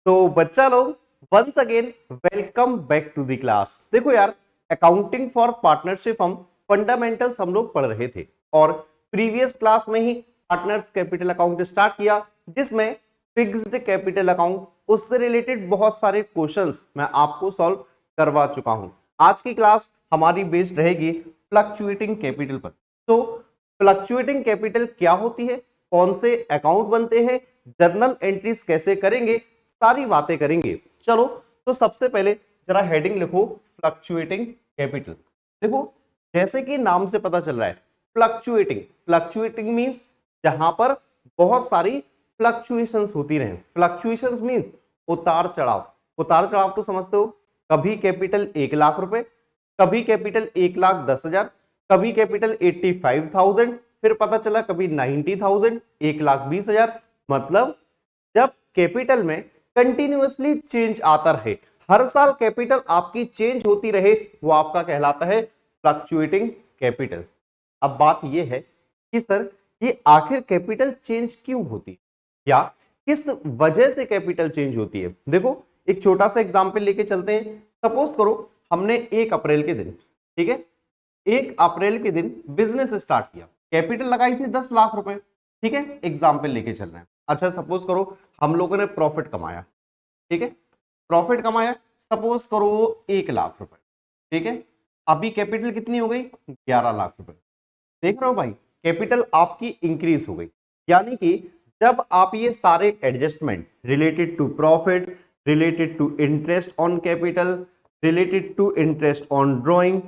तो बच्चा लोग once again welcome back to the class. देखो यार, अकाउंटिंग फॉर पार्टनरशिप हम फंडामेंटल्स हम लोग पढ़ रहे थे और प्रीवियस क्लास में ही पार्टनर्स कैपिटल अकाउंट स्टार्ट किया, जिसमें फिक्स्ड कैपिटल अकाउंट उससे रिलेटेड बहुत सारे क्वेश्चंस मैं आपको सॉल्व करवा चुका हूं। आज की क्लास हमारी बेस्ड रहेगी फ्लक्चुएटिंग कैपिटल पर। तो फ्लक्चुएटिंग कैपिटल क्या होती है, कौन से अकाउंट बनते हैं, जर्नल एंट्रीज कैसे करेंगे, सारी बातें करेंगे। चलो, तो सबसे पहले जरा हेडिंग लिखो, फ्लक्चुएटिंग कैपिटल। देखो, जैसे कि नाम से पता चल रहा है, फ्लक्चुएटिंग फ्लक्चुएटिंग मींस जहां पर बहुत सारी फ्लक्चुएशंस होती रहे। फ्लक्चुएशंस मींस उतार चढ़ाव। उतार चढ़ाव तो समझते हो, कभी कैपिटल 1 लाख रुपए, कभी कैपिटल 1,10,000, कभी कैपिटल 85,000, फिर पता चला कभी 90,000, 1,20,000। मतलब जब कैपिटल में कंटिन्यूअसली चेंज आता रहे, हर साल कैपिटल आपकी चेंज होती रहे, वो आपका कहलाता है फ्लक्चुएटिंग कैपिटल। अब बात यह है कि सर ये आखिर कैपिटल चेंज क्यों होती है या किस वजह से कैपिटल चेंज होती है। देखो, एक छोटा सा एग्जांपल लेके चलते हैं। सपोज करो हमने 1 अप्रैल के दिन, ठीक है, 1 अप्रैल के दिन बिजनेस स्टार्ट किया, कैपिटल लगाई थी 10 लाख रुपए, ठीक है, एग्जाम्पल लेके चल रहे हैं। अच्छा, सपोज करो हम लोगों ने प्रॉफिट कमाया, ठीक है, प्रॉफिट कमाया, सपोज करो 1 लाख रुपए, ठीक है। अभी कैपिटल कितनी हो गई, 11 लाख रुपए। देख रहे हो भाई, कैपिटल आपकी इंक्रीज हो गई। यानी कि जब आप ये सारे adjustment related to profit, related to interest on capital, related to interest on drawing,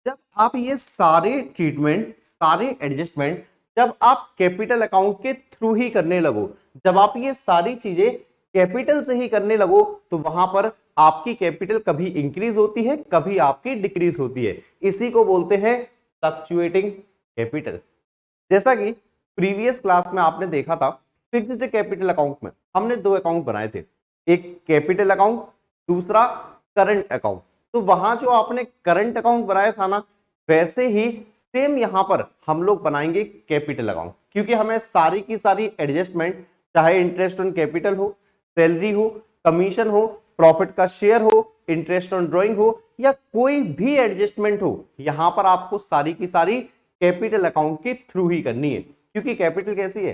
जब आप ये सारे ट्रीटमेंट, सारे एडजस्टमेंट जब आप कैपिटल अकाउंट के थ्रू ही करने लगो, जब आप ये सारी चीजें कैपिटल से ही करने लगो, तो वहां पर आपकी कैपिटल कभी इंक्रीज होती है, कभी आपकी डिक्रीज होती है। इसी को बोलते हैं फ्लक्चुएटिंग कैपिटल। जैसा कि प्रीवियस क्लास में आपने देखा था, फिक्स्ड कैपिटल अकाउंट में हमने 2 अकाउंट बनाए थे, एक कैपिटल अकाउंट, दूसरा करंट अकाउंट। तो वहां जो आपने करंट अकाउंट बनाया था ना, वैसे ही सेम यहां पर हम लोग बनाएंगे कैपिटल अकाउंट, क्योंकि हमें सारी की सारी एडजस्टमेंट, चाहे इंटरेस्ट ऑन कैपिटल हो, सैलरी हो, कमीशन हो, प्रॉफिट का शेयर हो, इंटरेस्ट ऑन ड्रॉइंग हो, या कोई भी एडजस्टमेंट हो, यहां पर आपको सारी की सारी कैपिटल अकाउंट के थ्रू ही करनी है, क्योंकि कैपिटल कैसी है,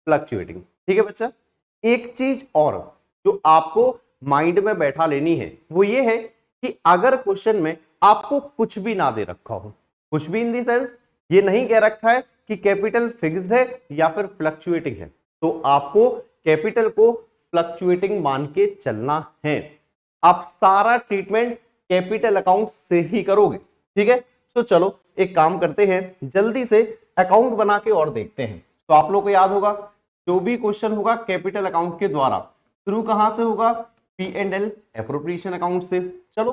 फ्लक्चुएटिंग। ठीक है बच्चा। एक चीज और जो आपको माइंड में बैठा लेनी है, वो ये है कि अगर क्वेश्चन में आपको कुछ भी ना दे रखा हो, कुछ भी इन दी सेंस ये नहीं कह रखा है कि कैपिटल फिक्स्ड है या फिर फ्लक्चुएटिंग है, तो आपको कैपिटल को फ्लक्चुएटिंग मान के चलना है। आप सारा ट्रीटमेंट कैपिटल अकाउंट से ही करोगे, ठीक है। तो चलो एक काम करते हैं, जल्दी से अकाउंट बना के और देखते हैं। तो आप लोगों को याद होगा, जो भी क्वेश्चन होगा कैपिटल अकाउंट के द्वारा, शुरू कहां से होगा, P and L appropriation account से। चलो,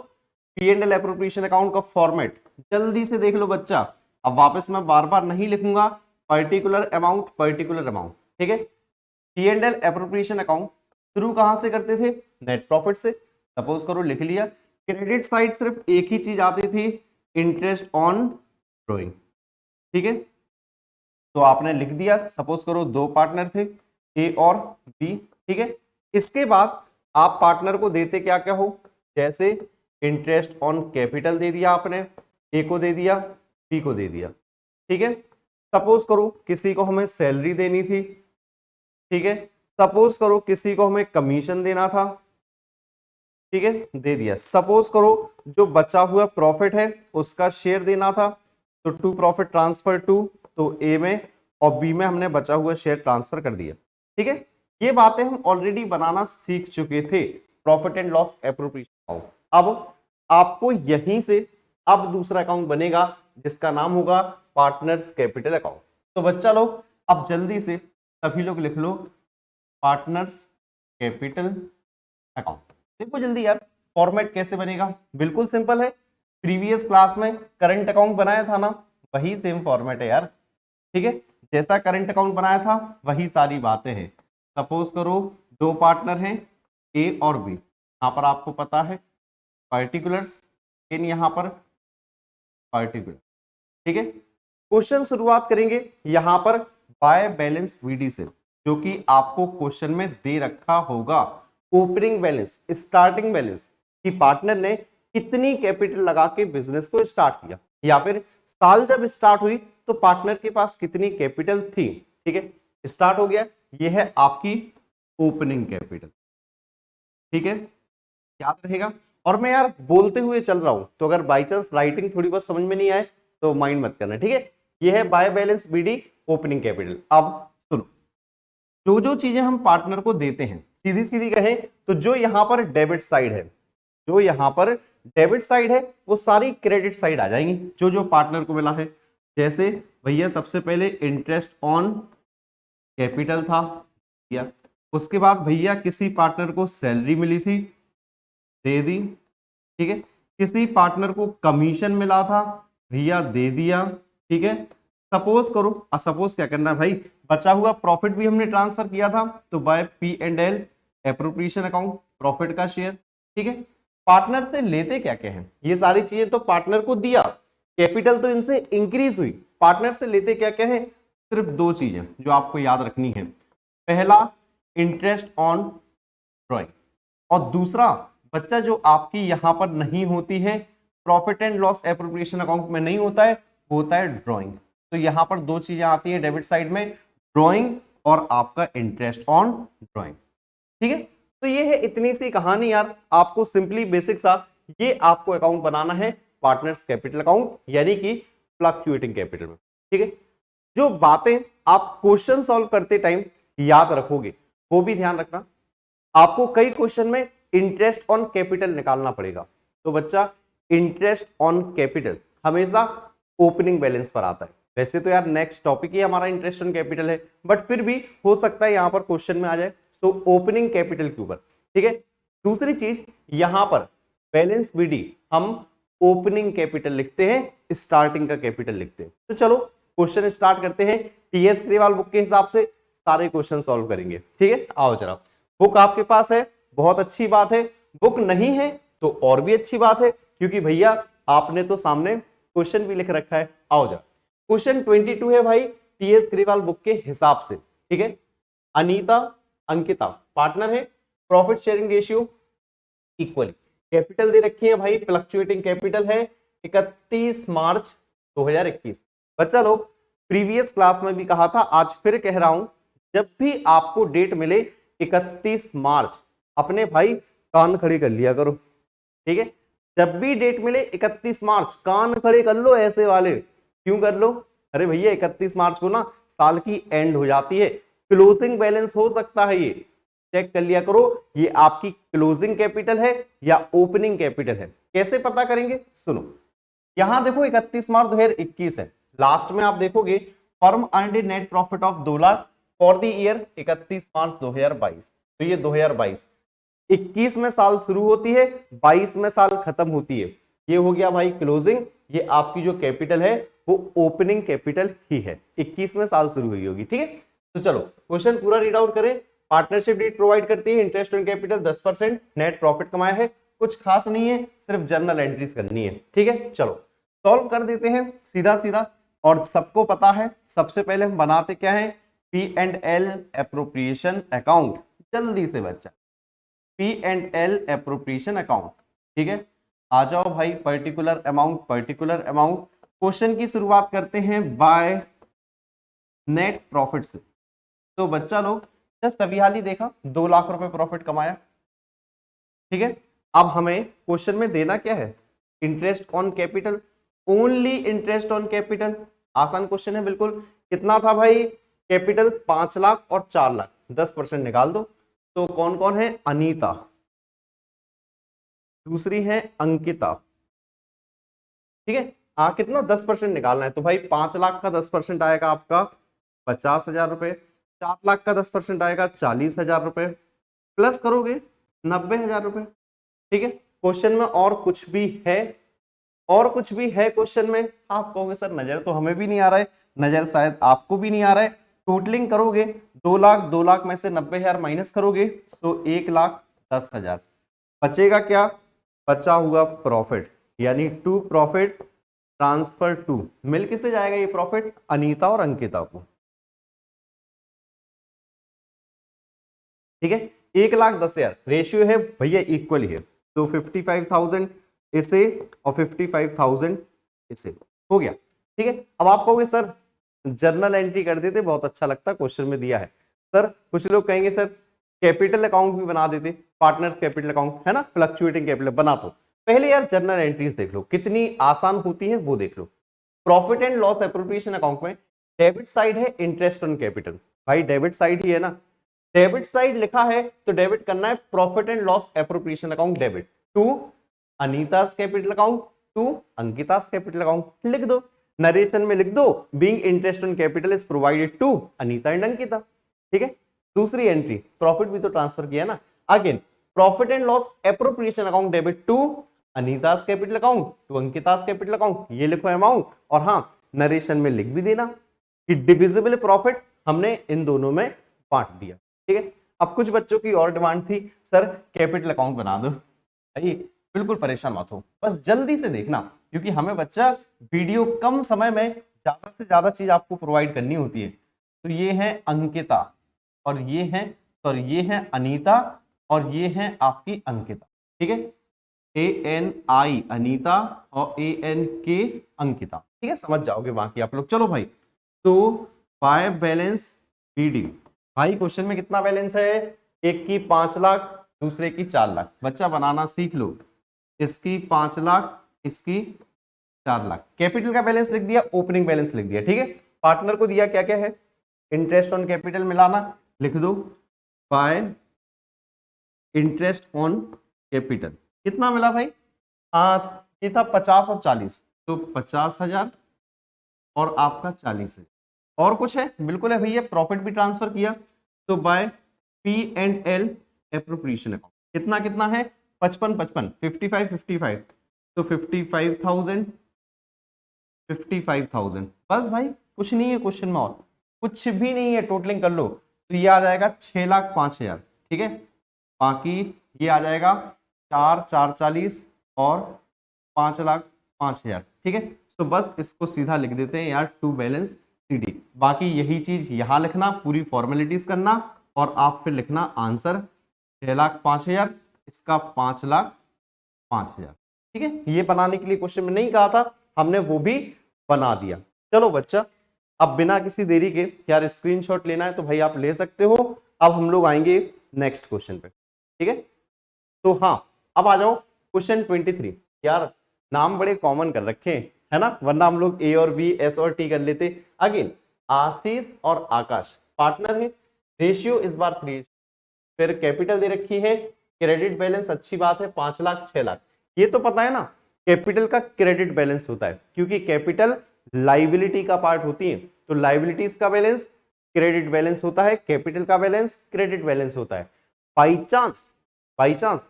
P and L appropriation account का फॉर्मेट जल्दी से देख लो बच्चा। अब वापस मैं बार बार नहीं लिखूंगा, पर्टिकुलर अमाउंट, पर्टिकुलर अमाउंट, ठीक है। P and L appropriation account शुरू कहां से करते थे, नेट प्रॉफिट से। सपोज करो लिख लिया, क्रेडिट साइड सिर्फ एक ही चीज आती थी, इंटरेस्ट ऑन ड्रॉइंग, ठीक है। तो आपने लिख दिया, सपोज करो 2 पार्टनर थे, ए और बी, ठीक है। इसके बाद आप पार्टनर को देते क्या क्या हो, जैसे इंटरेस्ट ऑन कैपिटल दे दिया आपने, ए को दे दिया, बी को दे दिया, ठीक है। सपोज करो किसी को हमें सैलरी देनी थी, ठीक है। सपोज करो किसी को हमें कमीशन देना था, ठीक है, दे दिया। सपोज करो जो बचा हुआ प्रॉफिट है उसका शेयर देना था, तो टू प्रॉफिट ट्रांसफर टू, तो ए में और बी में हमने बचा हुआ शेयर ट्रांसफर कर दिया, ठीक है। ये बातें हम ऑलरेडी बनाना सीख चुके थे, profit and loss appropriation account. अब आपको यहीं से अब दूसरा अकाउंट बनेगा जिसका नाम होगा पार्टनर्स कैपिटल अकाउंट। तो बच्चा लोग अब जल्दी से सभी लोग लिख लो, पार्टनर्स कैपिटल अकाउंट। देखो जल्दी यार, फॉर्मेट कैसे बनेगा, बिल्कुल सिंपल है। प्रीवियस क्लास में करंट अकाउंट बनाया था ना, वही सेम फॉर्मेट है यार, ठीक है। जैसा करंट अकाउंट बनाया था वही सारी बातें हैं। सपोज करो 2 पार्टनर हैं, ए और बी, यहां पर आपको पता है पर्टिकुलर्स, इन यहां पर पर्टिकुलर, ठीक है। क्वेश्चन शुरुआत करेंगे यहां पर बाय बैलेंस वीडी से, जो कि आपको क्वेश्चन में दे रखा होगा। ओपनिंग बैलेंस, स्टार्टिंग बैलेंस कि पार्टनर ने कितनी कैपिटल लगा के बिजनेस को स्टार्ट किया, या फिर साल जब स्टार्ट हुई तो पार्टनर के पास कितनी कैपिटल थी। ठीक है, स्टार्ट हो गया, ये है आपकी ओपनिंग कैपिटल। ठीक है, याद रहेगा। और मैं यार बोलते हुए चल रहा हूं, तो अगर बाई चांस राइटिंग थोड़ी बहुत समझ में नहीं आए तो माइंड मत करना। ठीक है, ये है by balance BD opening capital. अब सुनो, जो जो चीजें हम पार्टनर को देते हैं, सीधी सीधी कहें तो जो यहां पर डेबिट साइड है, जो यहां पर डेबिट साइड है वो सारी क्रेडिट साइड आ जाएंगी, जो जो पार्टनर को मिला है। जैसे भैया सबसे पहले इंटरेस्ट ऑन कैपिटल था या, उसके बाद भैया किसी पार्टनर को सैलरी मिली थी, दे दी। ठीक है, किसी पार्टनर को कमीशन मिला था, भैया दे दिया। ठीक है, सपोज करो, सपोज क्या करना है भाई, बचा हुआ प्रॉफिट भी हमने ट्रांसफर किया था, तो by P&L appropriation account, profit का शेयर। ठीक है, पार्टनर से लेते क्या क्या है, ये सारी चीजें तो पार्टनर को दिया, कैपिटल तो इनसे इंक्रीज हुई, पार्टनर से लेते क्या क्या है, सिर्फ दो चीजें जो आपको याद रखनी है। पहला इंटरेस्ट ऑन ड्रॉइंग, और दूसरा बच्चा जो आपकी यहां पर नहीं होती है, profit and loss appropriation account में नहीं होता है, वो होता है ड्रॉइंग। तो यहां पर दो चीजें आती हैं डेबिट साइड में, ड्रॉइंग और आपका इंटरेस्ट ऑन ड्रॉइंग। ठीक है, तो ये है इतनी सी कहानी यार, आपको सिंपली बेसिक सा ये आपको अकाउंट बनाना है पार्टनर्स कैपिटल अकाउंट, यानी कि फ्लक्चुएटिंग कैपिटल में। ठीक है, जो बातें आप क्वेश्चन सॉल्व करते टाइम याद रखोगे वो भी ध्यान रखना। आपको कई क्वेश्चन में इंटरेस्ट ऑन कैपिटल निकालना पड़ेगा, तो बच्चा इंटरेस्ट ऑन कैपिटल हमेशा ओपनिंग बैलेंस पर आता है। वैसे तो यार नेक्स्ट टॉपिक ही हमारा इंटरेस्ट ऑन कैपिटल है, बट फिर भी हो सकता है यहां पर क्वेश्चन में आ जाए, सो ओपनिंग कैपिटल के ऊपर। ठीक है, दूसरी चीज यहां पर बैलेंस बीडी हम ओपनिंग कैपिटल लिखते हैं, स्टार्टिंग का कैपिटल लिखते हैं। तो चलो क्वेश्चन स्टार्ट करते हैं, टीएस ग्रेवाल बुक के हिसाब से सारे क्वेश्चन सॉल्व करेंगे। ठीक है, आओ जरा, बुक आपके पास है, बहुत अच्छी बात है, बुक नहीं है तो और भी अच्छी बात है, क्योंकि भैया आपने तो सामने क्वेश्चन भी लिख रखा है। आओ जरा, क्वेश्चन 22 है भाई टीएस ग्रेवाल बुक के हिसाब से। ठीक है, अनीता अंकिता पार्टनर है, profit sharing ratio equally, capital दे रखी है भाई, फ्लक्चुएटिंग कैपिटल है 31 मार्च 2021। बच्चा लोग प्रीवियस क्लास में भी कहा था, आज फिर कह रहा हूं, जब भी आपको डेट मिले 31 मार्च, अपने भाई कान खड़े कर लिया करो। ठीक है, जब भी डेट मिले 31 मार्च कान खड़े कर लो, ऐसे वाले क्यों कर लो, अरे भैया 31 मार्च को ना साल की एंड हो जाती है, क्लोजिंग बैलेंस हो सकता है, ये चेक कर लिया करो, ये आपकी क्लोजिंग कैपिटल है या ओपनिंग कैपिटल है। कैसे पता करेंगे, सुनो, यहां देखो 31 मार्च 2021 है, लास्ट में आप देखोगे firm earned A net profit of 2 lakh for the year 31 मार्च 2022, तो ये 2022, 21 में साल शुरू होती है, 22 में साल खत्म होती है, ये हो गया भाई क्लोजिंग। ये आपकी जो कैपिटल है वो ओपनिंग कैपिटल ही है, 21 में साल शुरू हुई होगी। ठीक है, तो चलो क्वेश्चन पूरा रीड आउट करें। पार्टनरशिप डीड प्रोवाइड करती है interest on capital 10%, net profit कमाया है, कुछ खास नहीं है, सिर्फ जर्नल एंट्रीज करनी है। ठीक है, चलो सॉल्व कर देते हैं सीधा सीधा, और सबको पता है सबसे पहले हम बनाते क्या है, P&L एप्रोप्रिएशन अकाउंट, जल्दी से बच्चा P&L एप्रोप्रिएशन अकाउंट। ठीक है, आ जाओ भाई, particular amount, particular amount. Question की शुरुआत करते हैं बाय नेट प्रॉफिट से। तो बच्चा लोग जस्ट अभी हाल ही देखा 2 लाख रुपए प्रॉफिट कमाया। ठीक है, अब हमें क्वेश्चन में देना क्या है, interest on capital, only interest on capital. आसान क्वेश्चन है बिल्कुल। कितना था भाई, कैपिटल 5 लाख और 4 लाख, 10% निकाल दो। तो कौन कौन है, अनीता, दूसरी है अंकिता। ठीक है, हाँ कितना 10% निकालना है, तो भाई 5 लाख का 10% आएगा आपका 50,000 रुपए, 4 लाख का 10% आएगा 40,000 रुपए, प्लस करोगे 90,000 रुपए। ठीक है, क्वेश्चन में और कुछ भी है, और कुछ भी है क्वेश्चन में, आप कहोगे सर नजर तो हमें भी नहीं आ रहा है, नजर शायद आपको भी नहीं आ रहा है। टोटलिंग करोगे 2 लाख में से 90,000 माइनस करोगे तो 1,10,000, बचेगा क्या, बचा हुआ प्रॉफिट, यानी टू प्रॉफिट ट्रांसफर टू, मिल किसे जाएगा ये प्रॉफिट, अनीता और अंकिता को। ठीक है, 1,10,000 रेशियो है भैया, इक्वल ही है, तो 55,000 इसे और 55,000 इसे, हो गया। ठीक है, अब आप कहोगे सर जर्नल एंट्री कर देते बहुत अच्छा लगता, क्वेश्चन में दिया है। सर कुछ लोग कहेंगे सर कैपिटल अकाउंट भी बना देते, पार्टनर्स कैपिटल अकाउंट है ना, फ्लक्चुएटिंग कैपिटल बना दो। पहले यार जर्नल एंट्रीज देख लो कितनी आसान होती है, वो देख लो। Profit and loss appropriation account में डेबिट साइड है इंटरेस्ट ऑन कैपिटल, भाई डेबिट साइड ही है ना, डेबिट साइड लिखा है तो डेबिट करना है profit and loss appropriation account debit to Anita's capital account to Ankita's capital account, लिख दो नरेशन में, लिख दो being interest on capital is provided to Anita and Ankita. ठीक है, दूसरी एंट्री प्रॉफिट भी तो ट्रांसफर किया ना, again profit and loss appropriation account debit to Anita's capital account to Ankita's capital account, ये लिखो अमाउंट, और हाँ नरेशन में लिख भी देना कि डिविजिबल प्रॉफिट हमने इन दोनों में बांट दिया। ठीक है, अब कुछ बच्चों की और डिमांड थी सर कैपिटल अकाउंट बना दो, भाई बिल्कुल परेशान मत हो, बस जल्दी से देखना, क्योंकि हमें बच्चा वीडियो कम समय में ज्यादा से ज्यादा चीज आपको प्रोवाइड करनी होती है। तो ये है अंकिता और ये है, सॉरी ये है अनीता और ये है आपकी अंकिता। ठीक है, ANI अनीता और ANK अंकिता। ठीक है, समझ जाओगे बाकी आप लोग। चलो भाई, तो बाय बैलेंस BD, भाई क्वेश्चन में कितना बैलेंस है, एक की 5 लाख दूसरे की 4 लाख, बच्चा बनाना सीख लो, इसकी 5 लाख इसकी 4 लाख, कैपिटल का बैलेंस लिख दिया, ओपनिंग बैलेंस लिख दिया। ठीक है, पार्टनर को दिया क्या क्या है, इंटरेस्ट ऑन कैपिटल मिलाना, लिख दो बाय इंटरेस्ट ऑन कैपिटल, कितना मिला भाई, ये था 50 और 40, तो 50,000 और आपका 40,000, और कुछ है, बिल्कुल है भैया, प्रॉफिट भी ट्रांसफर किया, तो बाय P&L एप्रोप्रिएशन अकाउंट, कितना कितना है 55 55 55 55, तो 55,000 बस भाई, कुछ नहीं है क्वेश्चन में, और कुछ भी नहीं है, टोटलिंग कर लो तो ये आ जाएगा 6,05,000। ठीक है, बाकी ये आ जाएगा 4 4 40 और 5,05,000। ठीक है, तो बस इसको सीधा लिख देते हैं यार टू बैलेंस CD, बाकी यही चीज यहां लिखना, पूरी फॉर्मेलिटीज करना, और आप फिर लिखना आंसर 6,05,000, इसका 5,05,000। ठीक है, ये बनाने के लिए क्वेश्चन में नहीं कहा था, हमने वो भी बना दिया। चलो बच्चा, अब बिना किसी देरी के यार स्क्रीनशॉट लेना है तो भाई आप ले सकते हो। अब हम लोग आएंगे नेक्स्ट क्वेश्चन पे। ठीक है, तो हाँ अब आ जाओ क्वेश्चन 23। यार नाम बड़े कॉमन कर रखे है ना, वरना हम लोग A और B S और T कर लेते। अगेन आशीष और आकाश पार्टनर है, रेशियो इस बार 3, फिर कैपिटल दे रखी है, क्रेडिट बैलेंस अच्छी बात है 5 लाख 6 लाख, ये तो पता है ना कैपिटल का क्रेडिट बैलेंस होता है, क्योंकि कैपिटल लाइबिलिटी का पार्ट होती है, तो लाइबिलिटीज का बैलेंस क्रेडिट बैलेंस होता है, कैपिटल का बैलेंस क्रेडिट बैलेंस होता है। बाई चांस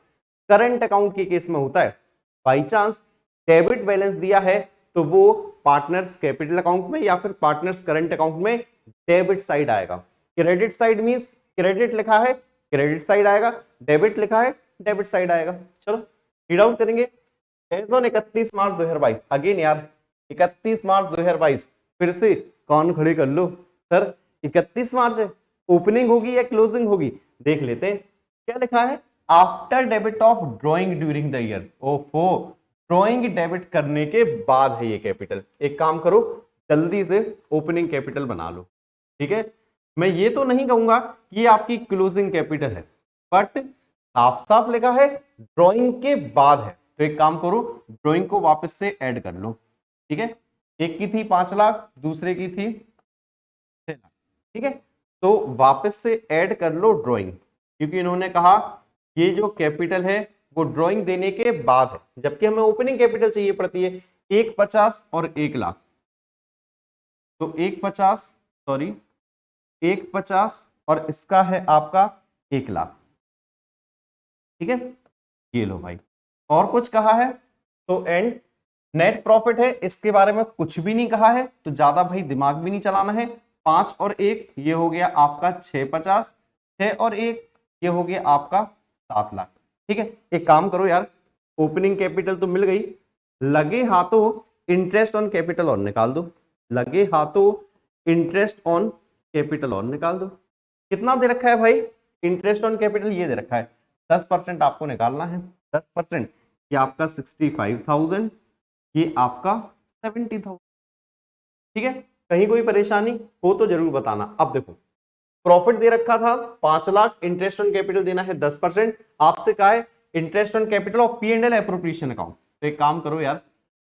करंट अकाउंट के केस में होता है, बाई चांस डेबिट बैलेंस दिया है तो वो पार्टनर्स कैपिटल अकाउंट में या फिर पार्टनर्स करंट अकाउंट में डेबिट साइड आएगा। क्रेडिट साइड मींस क्रेडिट लिखा है क्रेडिट साइड आएगा, डेबिट लिखा है डेबिट साइड आएगा। चलो रीड आउट करेंगे। एज ऑन 31 मार्च 2022, अगेन यार 31 मार्च 2022, फिर से कौन खड़े कर लो सर, 31 मार्च है, ओपनिंग होगी या क्लोजिंग होगी, देख लेते हैं। क्या लिखा है, after debit of drawing during the year. ओफो, ड्रॉइंग डेबिट करने के बाद है ये कैपिटल। एक काम करो जल्दी से ओपनिंग कैपिटल बना लो। ठीक है, मैं ये तो नहीं कहूंगा कि ये आपकी क्लोजिंग कैपिटल है, बट साफ साफ लिखा है ड्रॉइंग के बाद है, तो एक काम करो ड्रॉइंग को वापस से ऐड कर लो। ठीक है, एक की थी 5 लाख दूसरे की थी 6 लाख। ठीक है, तो वापस से ऐड कर लो ड्रॉइंग, क्योंकि इन्होंने कहा ये जो कैपिटल है वो ड्रॉइंग देने के बाद है, जबकि हमें ओपनिंग कैपिटल चाहिए पड़ती है 1,50 और 1 लाख, तो 1,50 और इसका है आपका 1 लाख। ठीक है, ये लो भाई, और कुछ कहा है तो एंड नेट प्रॉफिट है, इसके बारे में कुछ भी नहीं कहा है, तो ज्यादा भाई दिमाग भी नहीं चलाना है। 5 और 1 ये हो गया आपका 6,50, 6 और 1 ये हो गया आपका 7 लाख। ठीक है, एक काम करो यार, ओपनिंग कैपिटल तो मिल गई, लगे हाथों इंटरेस्ट ऑन कैपिटल और निकाल दो, लगे हाथों इंटरेस्ट ऑन कैपिटल और निकाल दो। कितना दे रखा है भाई, इंटरेस्ट ऑन कैपिटल ये दे रखा है 10% आपको निकालना है। 10% ये आपका 65,000, ये आपका 70,000। ठीक है, कहीं कोई परेशानी हो तो जरूर बताना। अब देखो प्रॉफिट दे रखा था 5 लाख, इंटरेस्ट ऑन कैपिटल देना है 10%, आपसे कहा है इंटरेस्ट ऑन कैपिटल और P and L appropriation account. तो एक काम करो यार,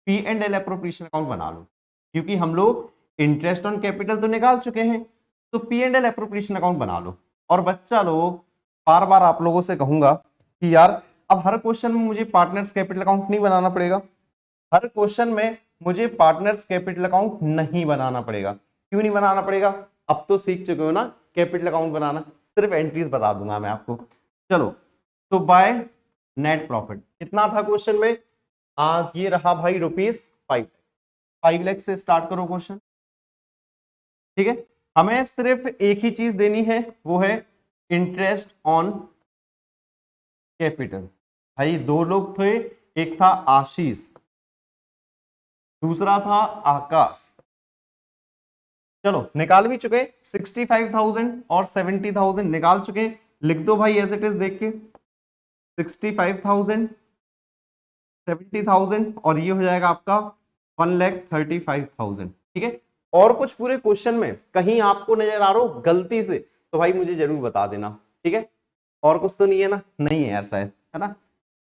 P and L appropriation account बना लो, क्योंकि हम लोग इंटरेस्ट ऑन कैपिटल तो निकाल चुके हैं, तो P and L appropriation account बना लो। और बच्चा लोग बार बार आप लोगों से कहूंगा कि यार अब हर क्वेश्चन में मुझे पार्टनर्स कैपिटल अकाउंट नहीं बनाना पड़ेगा, हर क्वेश्चन में मुझे पार्टनर्स कैपिटल अकाउंट नहीं बनाना पड़ेगा। क्यों नहीं बनाना पड़ेगा? अब तो सीख चुके हो ना कैपिटल अकाउंट बनाना, सिर्फ एंट्रीज बता दूंगा मैं आपको। चलो, तो बाय नेट प्रॉफिट कितना था क्वेश्चन में? आज ये रहा भाई ₹5 लाख से स्टार्ट करो क्वेश्चन। ठीक है, हमें सिर्फ एक ही चीज देनी है, वो है इंटरेस्ट ऑन कैपिटल। भाई दो लोग थे, एक था आशीष, दूसरा था आकाश। चलो निकाल भी चुके 65,000 और 70,000 निकाल चुके। लिख दो भाई एज इट इज देख के 65,000 70,000 और ये हो जाएगा आपका 1,35,000। ठीक है, और कुछ पूरे क्वेश्चन में कहीं आपको नजर आ रहा हो गलती से तो भाई मुझे जरूर बता देना। ठीक है, और कुछ तो नहीं है ना? नहीं है यार शायद, है ना?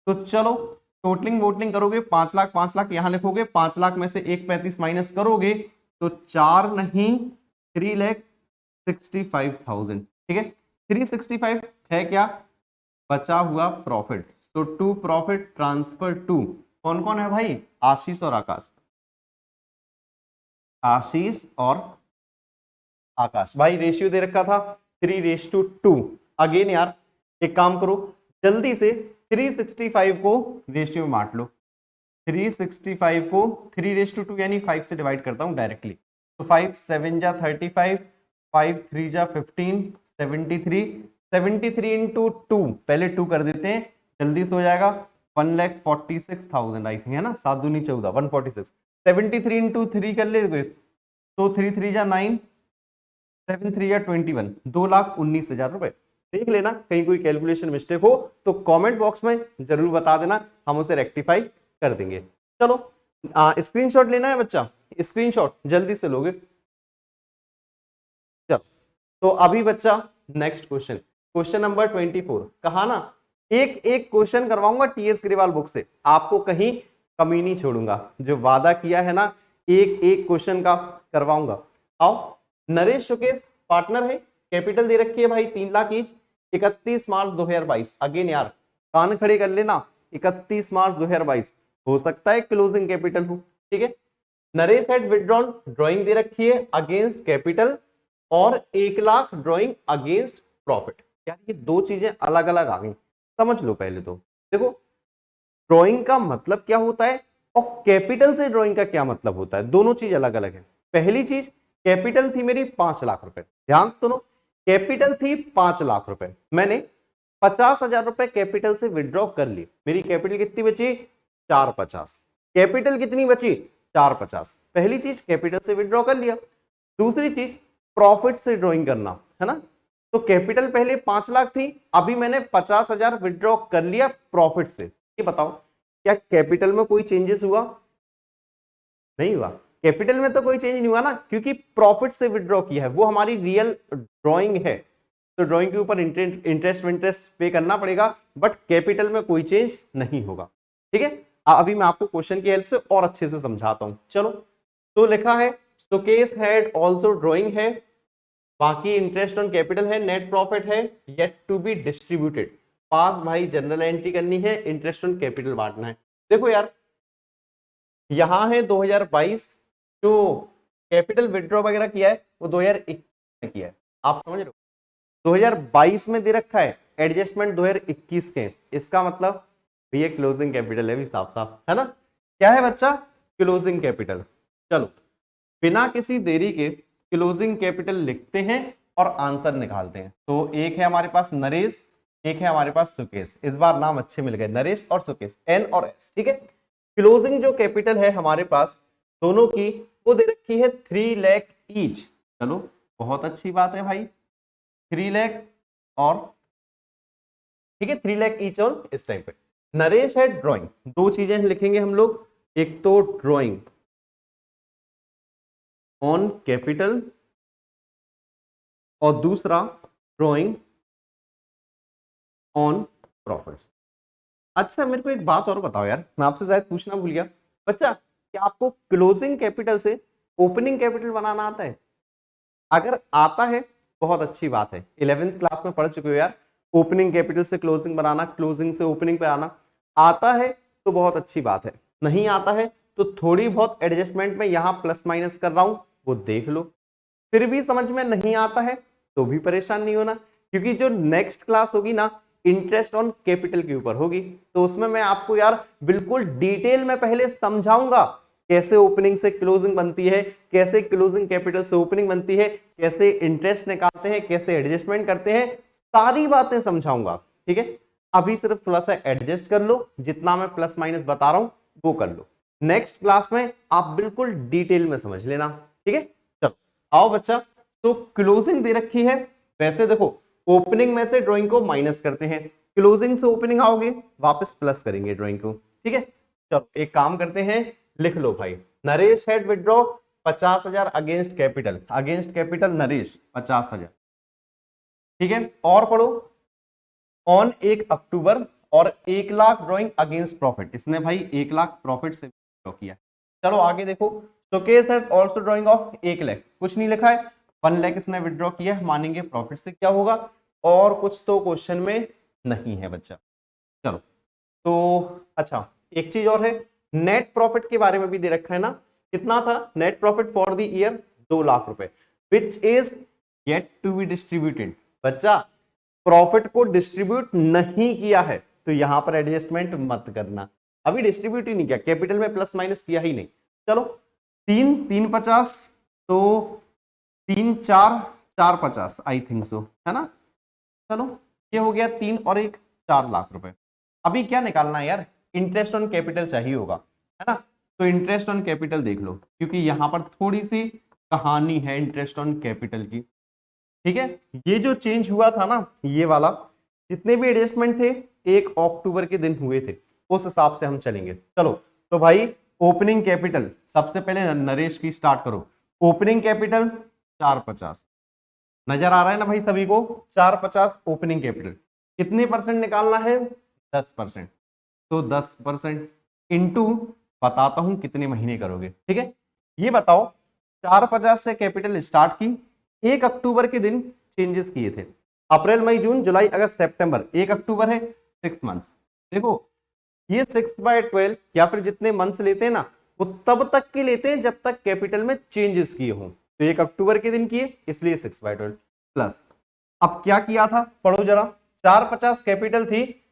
तो चलो टोटलिंग वोटलिंग करोगे 5 लाख 5 लाख यहां लिखोगे, 5 लाख में से 135 माइनस करोगे तो 4 नहीं 3,65,000। ठीक है, 365 है क्या? बचा हुआ प्रॉफिट। तो टू प्रॉफिट ट्रांसफर टू कौन कौन है भाई? आशीष और आकाश। आशीष और आकाश। भाई रेशियो दे रखा था 3:2। अगेन यार एक काम करो जल्दी से 365 को रेशियो में बांट लो। 365 को 3:2 यानी 5 से डिवाइड करता हूं डायरेक्टली। तो 5 7 जा 35, 5 3 जा 15, 73 73 इंटू 2 पहले 2 कर देते हैं जल्दी से हो जाएगा 1,46,000 आई थिंक, है ना? 7 दूनी 14 146। 73 इंटू 3 कर ले तो 3 3 जा 9, 7 3 जा 21, 2,19,000 रुपए। देख लेना कहीं कोई कैलकुलेशन मिस्टेक हो तो कमेंट बॉक्स में जरूर बता देना, हम उसे रेक्टिफाई कर देंगे। चलो स्क्रीनशॉट लेना है बच्चा, स्क्रीनशॉट जल्दी से लोगे। चलो तो अभी बच्चा नेक्स्ट क्वेश्चन, क्वेश्चन नंबर 24। कहा ना एक एक क्वेश्चन करवाऊंगा टीएस ग्रेवाल बुक से, आपको कहीं कमी नहीं छोड़ूंगा। जो वादा किया है ना एक एक क्वेश्चन का करवाऊंगा। आओ, नरेश सुकेश पार्टनर है, कैपिटल दे रखी है भाई 3 लाख ईच, 31 मार्च 2022। अगेन यार कान खड़े कर लेना, 31 मार्च 2022 हो सकता है क्लोजिंग कैपिटल हो। ठीक है, नरेश हैड विथड्रॉन ड्राइंग दे रखी है अगेंस्ट कैपिटल और 1 लाख ड्राइंग अगेंस्ट प्रॉफिट। यार ये दो चीजें अलग अलग आ गई, समझ लो पहले तो। देखो ड्राइंग का मतलब क्या होता है और कैपिटल से ड्राइंग का क्या मतलब होता है, दोनों चीज अलग अलग है। पहली चीज कैपिटल थी मेरी 5 लाख रुपए, ध्यान सुनो, कैपिटल थी 5 लाख रुपए, मैंने 50,000 रुपए कैपिटल से विड्रॉ कर ली, मेरी कैपिटल कितनी बची? 450। कैपिटल कितनी बची? 450। पहली चीज कैपिटल से विड्रॉ कर लिया। दूसरी चीज प्रॉफिट से ड्रॉइंग करना, है ना? तो कैपिटल पहले 5 लाख थी, अभी मैंने 50,000 विड्रॉ कर लिया प्रॉफिट से। ये बताओ क्या कैपिटल में कोई चेंजेस हुआ? नहीं हुआ। कैपिटल में तो कोई चेंज नहीं हुआ ना, क्योंकि प्रॉफिट से विड्रॉ किया है, वो हमारी रियल ड्राइंग है। तो ड्राइंग के ऊपर इंटरेस्ट पे करना पड़ेगा, बट कैपिटल में कोई चेंज नहीं होगा। ठीक है, अभी मैं आपको क्वेश्चन की हेल्प से और अच्छे से समझाता हूं। चलो, तो लिखा है सुकेश हैड आल्सो ड्राइंग है, बाकी इंटरेस्ट ऑन कैपिटल है, नेट प्रॉफिट है, येट टू बी डिस्ट्रीब्यूटेड। पास भाई जनरल एंट्री करनी है, इंटरेस्ट ऑन कैपिटल बांटना है। देखो यार यहां है 2022, जो कैपिटल विड्रॉ वगैरह किया है वो 2021 में किया है, आप समझ रहे हो? 2022 में दे रखा है, एडजस्टमेंट 2021 के, इसका मतलब ये क्लोजिंग कैपिटल है भी साफ साफ, है ना? क्या है बच्चा? Closing capital. चलो बिना किसी देरी के क्लोजिंग कैपिटल लिखते हैं और आंसर निकालते हैं। तो एक है हमारे पास नरेश, एक है हमारे पास सुकेश, इस बार नाम अच्छे मिल गए, नरेश और सुकेश, एन और एस। ठीक है, क्लोजिंग जो कैपिटल है हमारे पास दोनों की वो दे रखी है 3 लाख ईच। चलो बहुत अच्छी बात है भाई, 3 लाख और ठीक है, 3 लाख ईच ऑन इस टाइप पे। नरेश है ड्राइंग, दो चीजें लिखेंगे हम लोग, एक तो ड्राइंग ऑन कैपिटल और दूसरा ड्राइंग ऑन प्रॉफिट्स। अच्छा मेरे को एक बात और बताओ यार, मैं आपसे शायद पूछना भूल गया, बच्चा क्या आपको क्लोजिंग कैपिटल से ओपनिंग कैपिटल बनाना आता है? अगर आता है बहुत अच्छी बात है, 11th क्लास में पढ़ चुके हो यार, ओपनिंग कैपिटल से क्लोजिंग बनाना, क्लोजिंग से ओपनिंग पे आना। आता है तो बहुत अच्छी बात है, नहीं आता है तो थोड़ी बहुत एडजस्टमेंट में यहां प्लस माइनस कर रहा हूं, वो देख लो। फिर भी समझ में नहीं आता है तो भी परेशान नहीं होना, क्योंकि जो नेक्स्ट क्लास होगी ना इंटरेस्ट ऑन कैपिटल के ऊपर होगी, तो उसमें मैं आपको यार बिल्कुल डिटेल में पहले समझाऊंगा कैसे ओपनिंग से क्लोजिंग बनती है, कैसे क्लोजिंग कैपिटल से ओपनिंग बनती है, कैसे इंटरेस्ट निकालते हैं, कैसे एडजस्टमेंट करते हैं, सारी बातें समझाऊंगा। ठीक है, अभी सिर्फ थोड़ा सा एडजस्ट कर लो, जितना मैं प्लस माइनस बता रहा हूं वो कर लो, नेक्स्ट क्लास में आप बिल्कुल डिटेल में समझ लेना। ठीक है, चलो आओ बच्चा, तो क्लोजिंग दे रखी है, वैसे देखो ओपनिंग में से ड्राइंग को माइनस करते हैं, क्लोजिंग से ओपनिंग आओगे वापस प्लस करेंगे ड्राइंग को। ठीक है, चलो एक काम करते हैं, लिख लो भाई, Naresh had withdraw 50,000 against capital Naresh 50,000। ठीक है, और पढ़ो, ऑन 1 अक्टूबर और 1 लाख ड्राइंग अगेंस्ट प्रॉफिट, इसने भाई 1 लाख प्रॉफिट से ड्रॉ किया। चलो आगे देखो, showcase had also drying of 1 lakh, कुछ नहीं लिखा है, 1 लाख इसने विथड्रॉ किया है, मानेंगे प्रॉफिट से क्या होगा, और कुछ तो क्वेश्चन में नहीं है बच्चा। चलो तो अच्छा एक चीज और है, नेट प्रॉफिट के बारे में भी दे रखा है ना, कितना था net profit for the year, 2 lakh रुपए, which is yet to be distributed. बच्चा प्रॉफिट को डिस्ट्रीब्यूट नहीं किया है तो यहां पर एडजस्टमेंट मत करना, अभी डिस्ट्रीब्यूट ही नहीं किया, कैपिटल में प्लस माइनस किया ही नहीं। चलो 3 50 तो 3 4 4 50 आई थिंक सो, है ना। चलो ये हो गया 3 और 1 4 लाख रुपए। अभी क्या निकालना है यार, इंटरेस्ट ऑन कैपिटल चाहिए होगा, है ना, तो इंटरेस्ट ऑन कैपिटल देख लो, क्योंकि यहां पर थोड़ी सी कहानी है इंटरेस्ट ऑन कैपिटल की। ठीक है, ये जो चेंज हुआ था ना, ये वाला जितने भी एडजस्टमेंट थे 1 अक्टूबर के दिन हुए थे, उस हिसाब से हम चलेंगे। चलो तो भाई ओपनिंग कैपिटल सबसे पहले नरेश की स्टार्ट करो, ओपनिंग कैपिटल 450, नजर आ रहा है ना भाई सभी को, 450 ओपनिंग कैपिटल, कितने परसेंट निकालना है, 10%, तो 10% इंटू बताता हूं कितने महीने करोगे। ठीक है, ये बताओ 450 से कैपिटल स्टार्ट की, 1 अक्टूबर के दिन चेंजेस किए थे, अप्रैल मई जून जुलाई अगस्त सितंबर, 1 अक्टूबर है, 6 मंथ्स। देखो ये 6/12 या फिर जितने मंथ्स लेते हैं ना वो तब तक के लेते हैं जब तक कैपिटल में चेंजेस किए हों, तो 1 अक्टूबर के दिन किए इसलिए 6/12 प्लस। अब क्या किया था पढ़ो जरा, 450 कैपिटल थी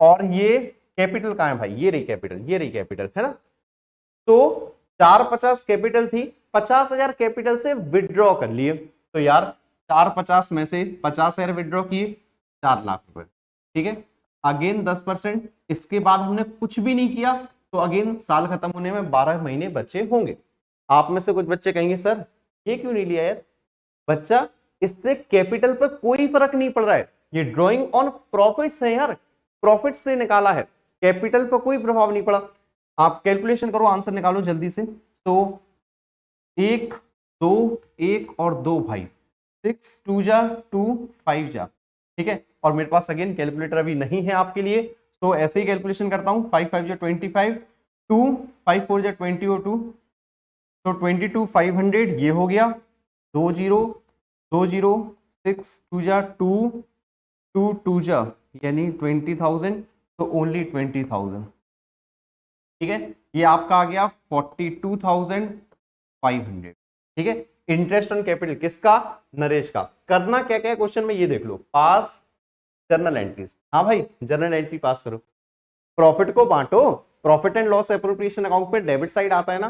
और ये कैपिटल कहां है भाई, ये रही कैपिटल, ये रही कैपिटल, है ना, तो 450 कैपिटल थी, 50,000 कैपिटल से विड्रॉ कर लिए, तो यार 450 में से 50,000 विड्रॉ किए, 4 लाख रुपए। ठीक है, अगेन 10%, इसके बाद हमने कुछ भी नहीं किया, तो अगेन साल खत्म होने में 12 महीने बचे होंगे। आप में से कुछ बच्चे कहेंगे सर ये क्यों नहीं लिया यार, बच्चा इससे कैपिटल पर कोई फर्क नहीं पड़ रहा है, ये ड्राइंग ऑन प्रॉफिट्स है यार, प्रॉफिट से निकाला है, कैपिटल पर कोई प्रभाव नहीं पड़ा। आप कैलकुलेशन करो, आंसर निकालो जल्दी से, तो 1 2 1 और 2 भाई, 6 2 जा 2 5 जा। ठीक है, और मेरे पास अगेन कैलकुलेटर अभी नहीं है आपके लिए, तो ऐसे ही कैलकुलेशन करता हूं, 5 5 जा 25, 2 5 4 जा 20 और 2, तो 22 500 ये हो गया, 2 0 2 0 6 2 जा 2 2 2 जा यानी 20,000, तो ओनली 20,000। ठीक है, ये आपका आ गया 42,500। ठीक है, इंटरेस्ट ऑन कैपिटल किसका, नरेश का। करना क्या क्या है क्वेश्चन में ये देख लो, पास जर्नल एंट्रीज, हाँ भाई जर्नल एंट्री पास करो, प्रॉफिट को बांटो, profit and loss appropriation account में डेबिट साइड आता है ना,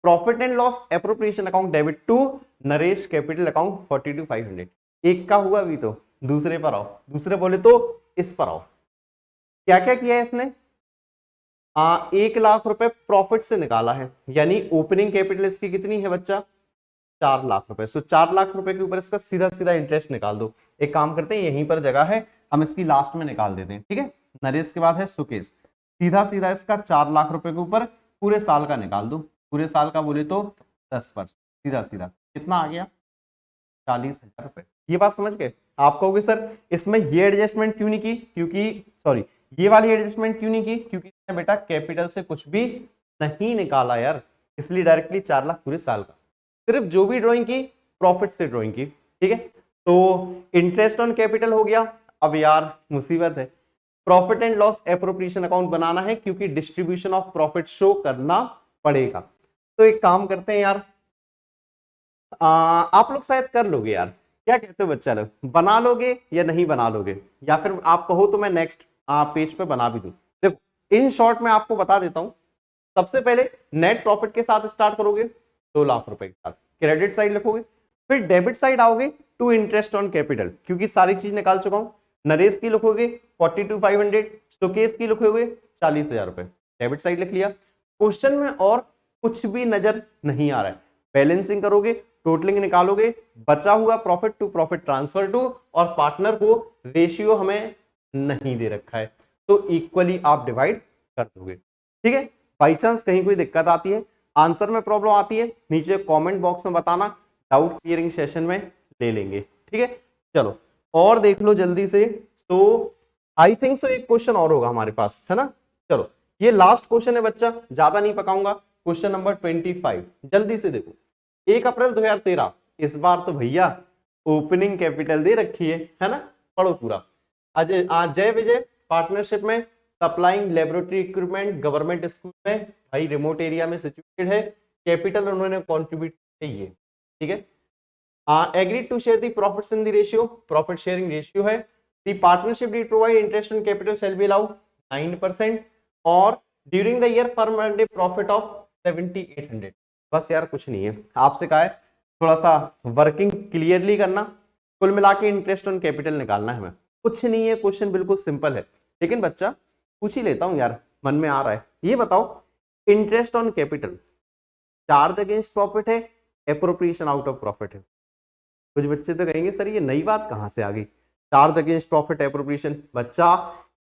profit and loss appropriation account debit to Naresh capital account 42,500। एक का हुआ अभी, तो दूसरे पर आओ, दूसरे बोले तो इस पर आओ, क्या क्या किया है इसने, 1 लाख रुपए प्रॉफिट से निकाला है, यानी ओपनिंग कैपिटल इसकी कितनी है बच्चा, 4 लाख रुपए। सो 4 लाख रुपए के ऊपर इसका सीधा सीधा इंटरेस्ट निकाल दो। एक काम करते हैं, यहीं पर जगह है, हम इसकी लास्ट में निकाल देते हैं, ठीक है। नरेश के बाद है सुकेश, सीधा सीधा इसका 4 लाख रुपए के ऊपर पूरे साल का निकाल दो। पूरे साल का बोले तो 10%, सीधा सीधा कितना आ गया, 40,000 रुपए। ये बात समझ गए। आप कहोगे सर इसमें ये एडजस्टमेंट क्यों नहीं की, क्योंकि सॉरी ये वाली एडजस्टमेंट क्यों नहीं की, क्योंकि इसने बेटा कैपिटल से कुछ भी नहीं निकाला यार, इसलिए डायरेक्टली 4 लाख पूरे साल का। सिर्फ जो भी ड्राइंग की प्रॉफिट से ड्राइंग की, ठीक है। तो इंटरेस्ट ऑन कैपिटल हो गया। अब यार मुसीबत है, profit and loss appropriation account बनाना है, क्योंकि डिस्ट्रीब्यूशन ऑफ प्रॉफिट शो करना पड़ेगा। तो एक काम करते हैं यार, आप लोग शायद कर लोगे यार, क्या कहते हो बच्चा लोग, बना लोगे या नहीं बना लोगे, या फिर आप कहो तो मैं नेक्स्ट पेज पे बना भी दूं। देखो इन शॉर्ट में आपको बता देता हूं, सबसे पहले नेट प्रॉफिट के साथ स्टार्ट करोगे 2 लाख रुपए के साथ, क्रेडिट साइड लिखोगे, फिर डेबिट साइड आओगे टू इंटरेस्ट ऑन कैपिटल, क्योंकि सारी चीज निकाल चुका हूं। नरेश की लिखोगे 42,500, सुकेश की लिखोगे 40,000 रुपए, डेबिट साइड लिख लिया। क्वेश्चन में और कुछ भी नजर नहीं आ रहा है, बैलेंसिंग करोगे, टोटलिंग निकालोगे, बचा हुआ profit to profit transfer to, और पार्टनर को रेशियो हमें नहीं दे रखा है, तो इक्वली आप डिवाइड कर दोगे, ठीक है। बाई चांस कहीं कोई दिक्कत आती है, आंसर में प्रॉब्लम आती है, नीचे कमेंट बॉक्स में बताना, डाउट क्लियरिंग सेशन में ले लेंगे, ठीक है। चलो और देख लो जल्दी से। तो आई थिंक सो एक क्वेश्चन और होगा हमारे पास, है ना। चलो ये लास्ट क्वेश्चन है बच्चा, ज्यादा नहीं पकाऊंगा। क्वेश्चन नंबर 25, जल्दी से देखो। 1 अप्रैल 2013, इस बार तो भैया ओपनिंग कैपिटल दे रखी है ना, पढ़ो पूरा। जय विजय पार्टनरशिप में supplying laboratory equipment government school में, भाई रिमोट एरिया में सिचुएटेड है, कैपिटल उन्होंने कॉन्ट्रीब्यूट किया, ठीक है। Agreed to share the profits in the ratio, profit sharing ratio है। The partnership did provide interest on capital shall be allowed 9%, और during the year firm earned a profit of 7,800। बस यार कुछ नहीं है, आपसे कहा है थोड़ा सा वर्किंग क्लियरली करना, कुल मिला के इंटरेस्ट ऑन कैपिटल निकालना है हमें, कुछ नहीं है, क्वेश्चन बिल्कुल सिंपल है। लेकिन बच्चा पूछ ही लेता हूं यार, मन में आ रहा है, ये बताओ interest on capital charge against profit है, एप्रोप्रिएशन आउट ऑफ प्रॉफिट है। कुछ बच्चे तो कहेंगे सर ये नई बात कहां से आ गई, चार्ज अगेंस्ट प्रॉफिट एप्रोप्रिएशन। बच्चा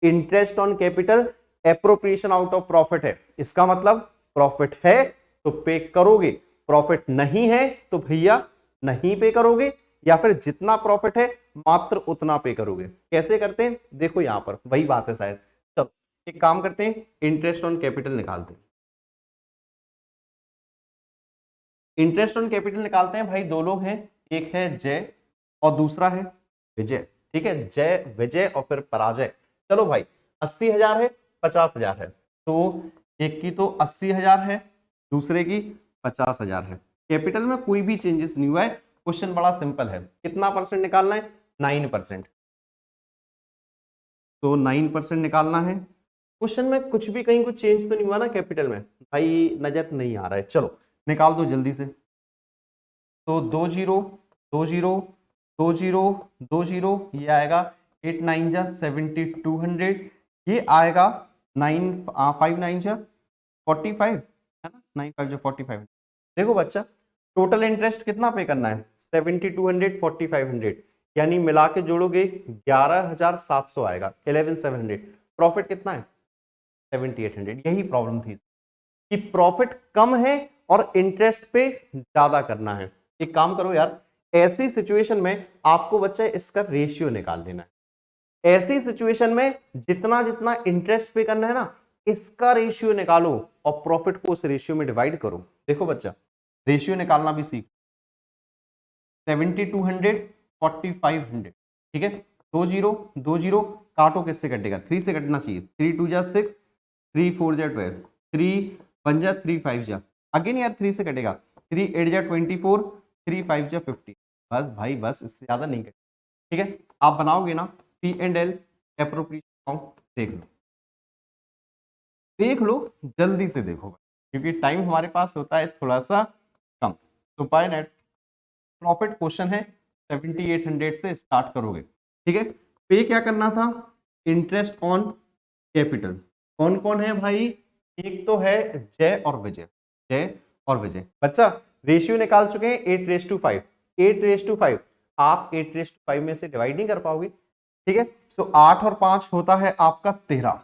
interest on capital appropriation out of profit है, इसका मतलब प्रॉफिट है तो पे करोगे, प्रॉफिट नहीं है तो भैया नहीं पे करोगे, या फिर जितना प्रॉफिट है मात्र उतना पे करोगे। कैसे करते हैं देखो, यहां पर वही बात है शायद। चलो एक काम करते हैं, इंटरेस्ट ऑन कैपिटल निकालते हैं। इंटरेस्ट ऑन कैपिटल निकालते हैं भाई, दो लोग हैं, एक है जय और दूसरा है विजय, ठीक है। जय विजय और फिर पराजय। चलो भाई 80,000 है, 50,000 है, तो एक की तो 80,000 है, दूसरे की 50,000 है। कैपिटल में कोई भी चेंजेस नहीं हुआ है, क्वेश्चन बड़ा सिंपल है। कितना परसेंट निकालना है, 9%, तो 9% निकालना है। क्वेश्चन में कुछ भी कहीं कुछ चेंज तो नहीं हुआ ना कैपिटल में, भाई नजर नहीं आ रहा है। चलो निकाल दो जल्दी से। तो 20 20 20 20 ये आएगा 8 9 जा 7200, ये आएगा 9 5 9 जा 45 है ना, 9 5 जा 45। देखो बच्चा टोटल इंटरेस्ट कितना पे करना है, 7200 4500, यानी मिला के जोड़ोगे 11,700 आएगा, 11,700। प्रॉफिट कितना है 7,800। यही प्रॉब्लम थी कि प्रॉफिट कम है और इंटरेस्ट पे ज्यादा करना है। एक काम करो यार, ऐसी सिचुएशन में आपको बच्चा इसका रेशियो निकाल लेना है। ऐसी सिचुएशन में जितना जितना इंटरेस्ट पे करना है ना, इसका रेशियो निकालो और प्रॉफिट को उस रेशियो में डिवाइड करो। देखो बच्चा रेशियो निकालना भी सीख, 7200 4500, ठीक है। 20 काटो, किससे कटेगा, 3 से कटना चाहिए, 3 2 जा 6, 3 4 जा 12, 3 1 जा 3 5 जा, अगेन यार 3 से कटेगा, 3 8 जा 24, 3 5 जा 50। बस भाई बस, इससे ज्यादा नहीं कटेगा, ठीक है। आप बनाओगे ना P&L एप्रोप्रिएशन अकाउंट, देख लो जल्दी से देखो, क्योंकि टाइम हमारे पास होता है थोड़ा सा कम। तो बाय नेट प्रॉफिट क्वेश्चन है 7,800 से स्टार्ट करोगे, ठीक है। पे क्या करना था, इंटरेस्ट ऑन कैपिटल। कौन कौन है भाई, एक तो है जय और विजय, जय और विजय। बच्चा रेशियो निकाल चुके हैं 8:5। 8:5 आप 8:5 में से डिवाइड नहीं कर पाओगे, ठीक है। सो 8 और 5 होता है आपका 13,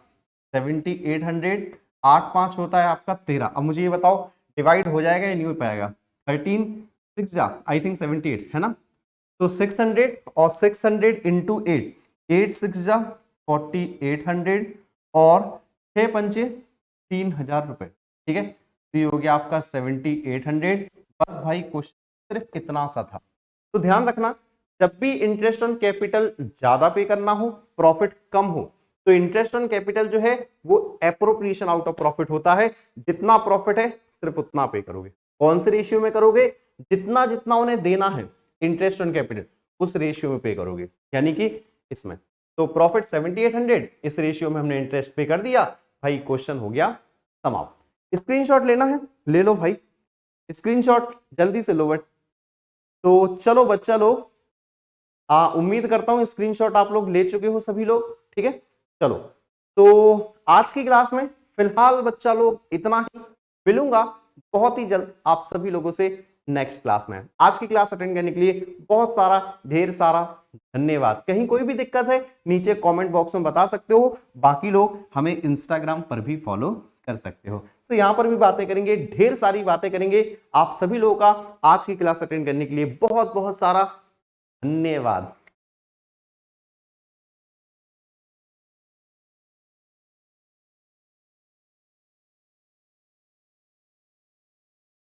7800, 8 5 होता है आपका 13। अब मुझे ये बताओ डिवाइड हो जाएगा या नहीं हो पाएगा? 13 6 जा आई थिंक 78 है ना, तो 600 और 600 इंटू 8, 8 6 जा 4800 और 6 पंचे 3000 रुपए, ठीक है। तो ये हो गया आपका 7800। बस भाई क्वेश्चन सिर्फ इतना सा था। तो ध्यान रखना, जब भी इंटरेस्ट ऑन कैपिटल ज्यादा पे करना हो, प्रॉफिट कम हो, तो इंटरेस्ट ऑन कैपिटल जो है वो एप्रोप्रिएशन आउट ऑफ प्रॉफिट होता है। जितना प्रॉफिट है सिर्फ उतना पे करोगे। कौन से रेशियो में करोगे? जितना जितना उन्हें देना है इंटरेस्ट ऑन कैपिटल उस रेशियो में पे करोगे, यानी कि इसमें। तो प्रॉफिट 7800, इस रेशियो में हमने इंटरेस्ट पे कर दिया, भाई क्वेश्चन हो गया समाप्त। स्क्रीनशॉट लेना है ले लो भाई, स्क्रीनशॉट जल्दी से लो बट। तो चलो बच्चा लोग, उम्मीद करता हूं स्क्रीनशॉट आप लोग ले चुके हो सभी लोग, ठीक है। चलो तो आज की क्लास में फिलहाल बच्चा लोग इतना ही, मिलूंगा बहुत ही जल्द आप सभी लोगों से नेक्स्ट क्लास में। आज की क्लास अटेंड करने के लिए बहुत सारा ढेर सारा धन्यवाद। कहीं कोई भी दिक्कत है नीचे कमेंट बॉक्स में बता सकते हो, बाकी लोग हमें इंस्टाग्राम पर भी फॉलो कर सकते हो। तो यहां पर भी बातें करेंगे, ढेर सारी बातें करेंगे। आप सभी लोगों का आज की क्लास अटेंड करने के लिए बहुत बहुत सारा धन्यवाद।